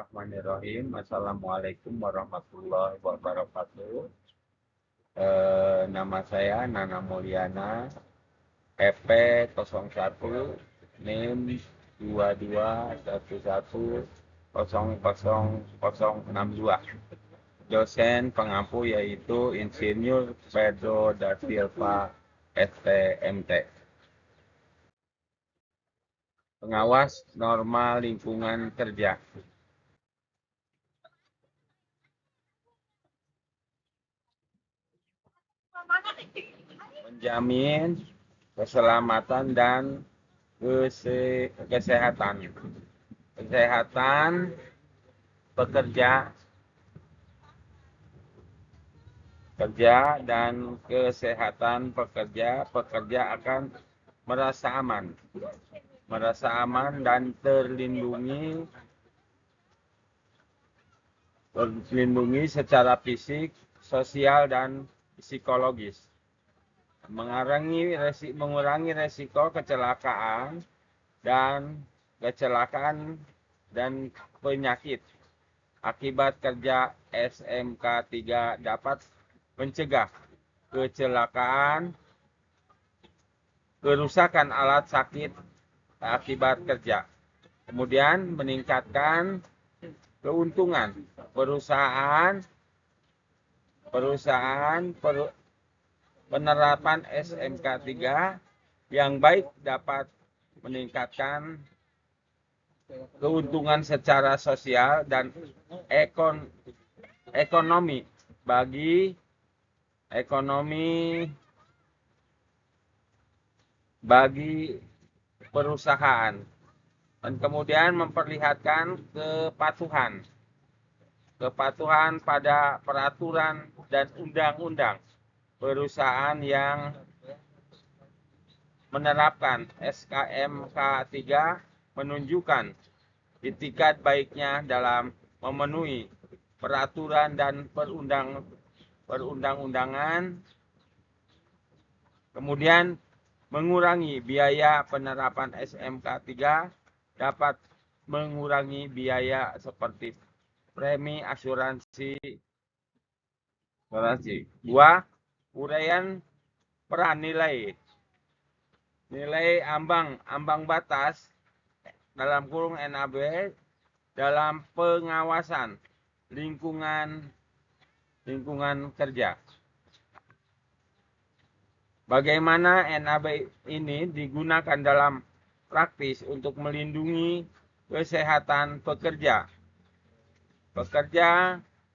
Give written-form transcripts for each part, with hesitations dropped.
Bismillahirrahmanirrahim. Assalamualaikum warahmatullahi wabarakatuh. Nama saya Nana Mulyana, EP 01, NIM 22110062. Dosen pengampu yaitu Insinyur Pedro da Silva, STMT. Pengawas norma lingkungan kerja. Menjamin keselamatan dan kesehatan pekerja dan kesehatan pekerja akan merasa aman dan terlindungi secara fisik, sosial dan psikologis. Mengurangi resiko kecelakaan dan penyakit akibat kerja. SMK 3 dapat mencegah kecelakaan, kerusakan alat sakit akibat kerja. Kemudian meningkatkan keuntungan penerapan SMK 3 yang baik dapat meningkatkan keuntungan secara sosial dan ekonomi bagi perusahaan, dan kemudian memperlihatkan kepatuhan pada peraturan dan undang-undang perusahaan yang menerapkan SKMK 3 menunjukkan itikat baiknya dalam memenuhi peraturan dan perundang-undangan, kemudian mengurangi biaya penerapan SMK 3 dapat mengurangi biaya seperti premi asuransi. 2. Uraian peran nilai ambang batas dalam kurung NAB dalam pengawasan lingkungan kerja. Bagaimana NAB ini digunakan dalam praktis untuk melindungi kesehatan pekerja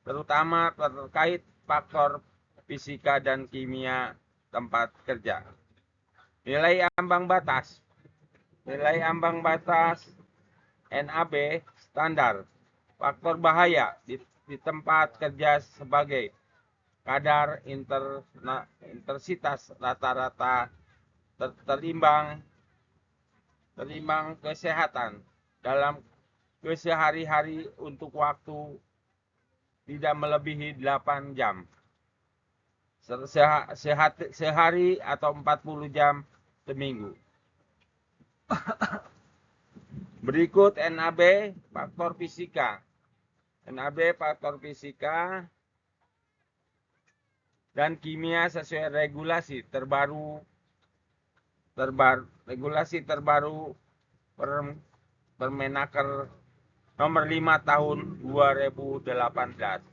terutama terkait faktor fisika dan kimia tempat kerja. Nilai ambang batas NAB standar faktor bahaya di tempat kerja sebagai kadar intensitas rata-rata terimbang kesehatan dalam kesehari-hari untuk waktu tidak melebihi 8 jam sehari atau 40 jam seminggu. Berikut NAB faktor fisika. Dan kimia sesuai regulasi terbaru Permenaker nomor 5 tahun 2018.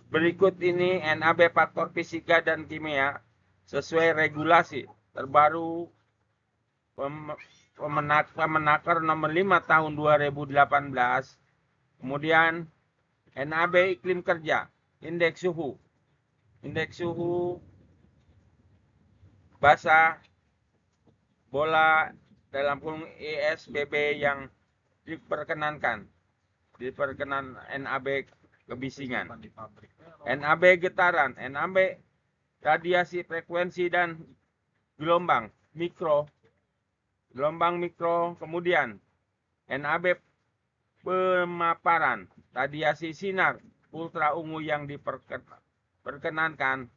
Berikut ini NAB faktor fisika dan kimia sesuai regulasi terbaru Permenaker nomor 5 tahun 2018. Kemudian NAB iklim kerja, indeks suhu basah bola dalam kurung ISBB yang diperkenan NAB kebisingan, NAB getaran, NAB radiasi frekuensi dan gelombang mikro, kemudian NAB pemaparan radiasi sinar ultra ungu yang diperkenankan,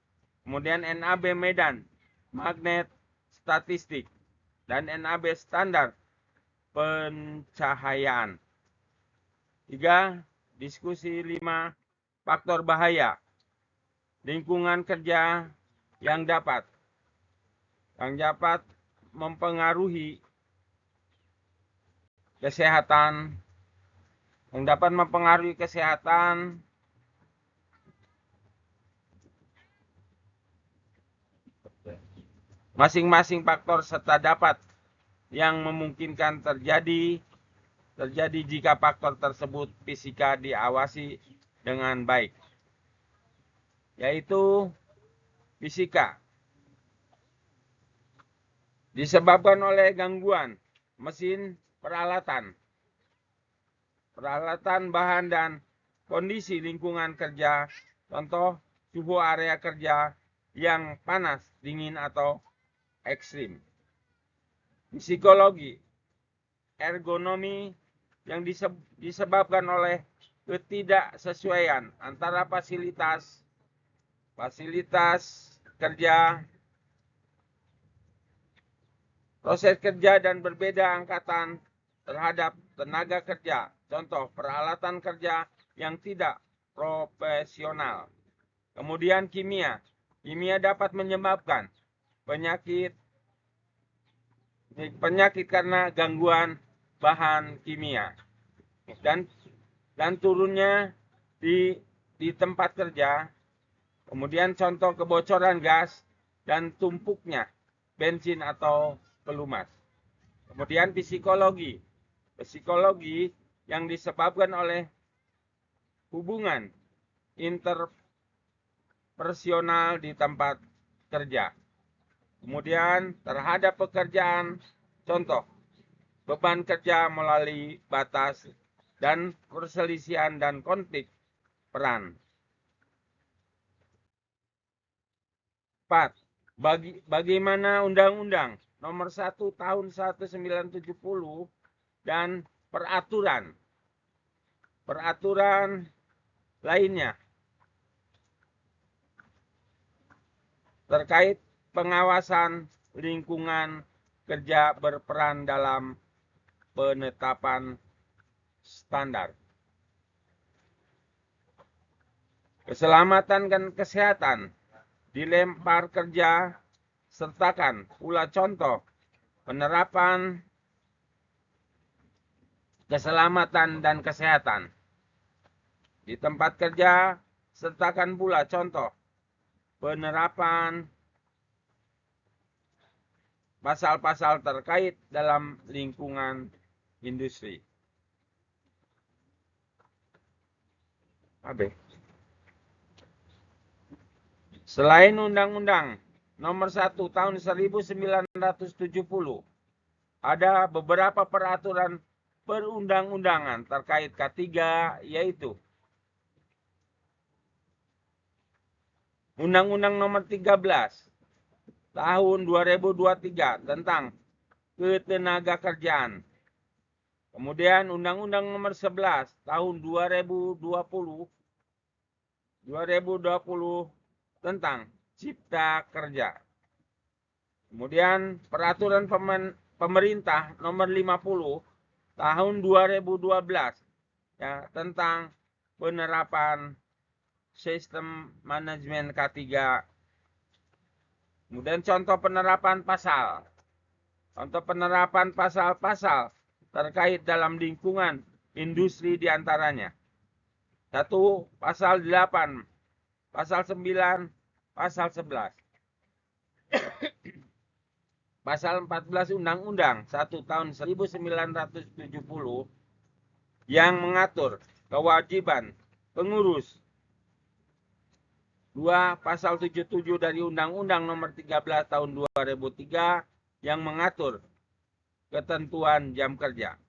kemudian NAB medan magnet statistik, dan NAB standar pencahayaan. 3. Diskusi 5. Faktor bahaya lingkungan kerja yang dapat mempengaruhi kesehatan, masing-masing faktor serta dapat yang memungkinkan terjadi jika faktor tersebut fisika diawasi dengan baik, yaitu fisika disebabkan oleh gangguan mesin, peralatan, bahan, dan kondisi lingkungan kerja, contoh suhu area kerja yang panas, dingin, atau ekstrim. Psikologi, ergonomi yang disebabkan oleh ketidaksesuaian antara fasilitas kerja, proses kerja, dan berbeda angkatan terhadap tenaga kerja. Contoh, peralatan kerja yang tidak profesional. Kemudian kimia. Kimia dapat menyebabkan penyakit karena gangguan bahan kimia dan turunnya di tempat kerja. Kemudian contoh kebocoran gas dan tumpuknya bensin atau pelumas. Kemudian psikologi yang disebabkan oleh hubungan interpersonal di tempat kerja. Kemudian terhadap pekerjaan, contoh beban kerja melalui batas dan perselisihan dan konflik peran. 4. Bagaimana Undang-Undang Nomor 1 Tahun 1970 dan peraturan lainnya terkait pengawasan lingkungan kerja berperan dalam penetapan standar. Keselamatan dan kesehatan dilempar kerja, sertakan pula contoh penerapan keselamatan dan kesehatan di tempat kerja, sertakan pula contoh penerapan pasal-pasal terkait dalam lingkungan industri. Selain Undang-Undang Nomor 1 Tahun 1970, ada beberapa peraturan perundang-undangan terkait K3, yaitu Undang-Undang Nomor 13 Tahun 2023 tentang Ketenagakerjaan. Kemudian Undang-Undang Nomor 11 Tahun 2020 tentang Cipta Kerja. Kemudian Peraturan Pemerintah Nomor 50 Tahun 2012 ya, tentang penerapan sistem manajemen K3. Kemudian contoh penerapan pasal-pasal terkait dalam lingkungan industri diantaranya. 1. Pasal 8, Pasal 9, Pasal 11. Pasal 14 Undang-Undang 1 Tahun 1970 yang mengatur kewajiban pengurus. 2. Pasal 77 dari Undang-Undang Nomor 13 Tahun 2003 yang mengatur ketentuan jam kerja.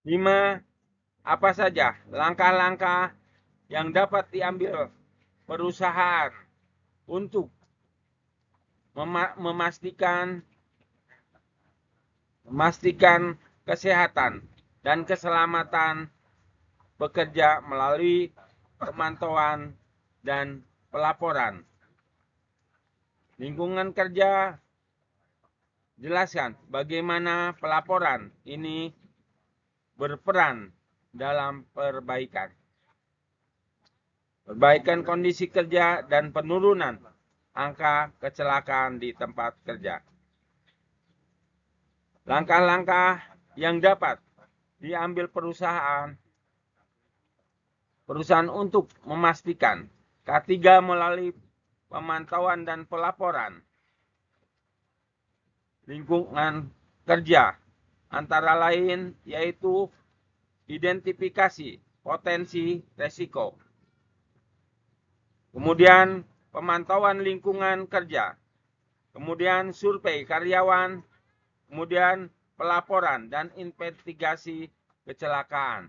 5. Apa saja langkah-langkah yang dapat diambil perusahaan untuk memastikan kesehatan dan keselamatan pekerja melalui pemantauan dan pelaporan. Lingkungan kerja jelaskan bagaimana pelaporan ini berperan dalam perbaikan kondisi kerja dan penurunan angka kecelakaan di tempat kerja. Langkah-langkah yang dapat diambil perusahaan untuk memastikan K3 melalui pemantauan dan pelaporan lingkungan kerja antara lain yaitu identifikasi potensi resiko, kemudian pemantauan lingkungan kerja, kemudian survei karyawan, kemudian pelaporan dan investigasi kecelakaan,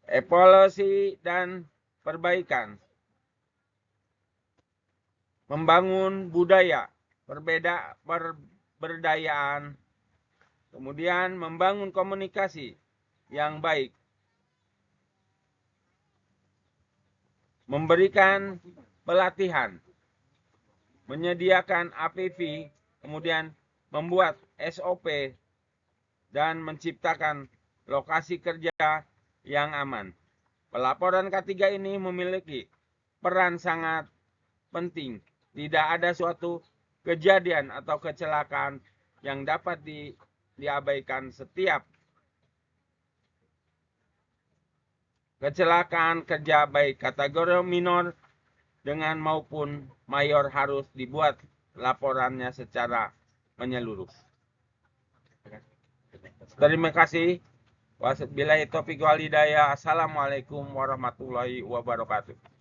evaluasi dan perbaikan, membangun budaya pemberdayaan, kemudian membangun komunikasi yang baik, memberikan pelatihan, menyediakan APV, kemudian membuat SOP, dan menciptakan lokasi kerja yang aman. Pelaporan K3 ini memiliki peran sangat penting. Tidak ada suatu kejadian atau kecelakaan yang dapat diabaikan. Setiap kecelakaan kerja baik kategori minor dengan maupun mayor harus dibuat laporannya secara menyeluruh. Terima kasih. Wabillahi taufiq wal hidayah. Assalamualaikum warahmatullahi wabarakatuh.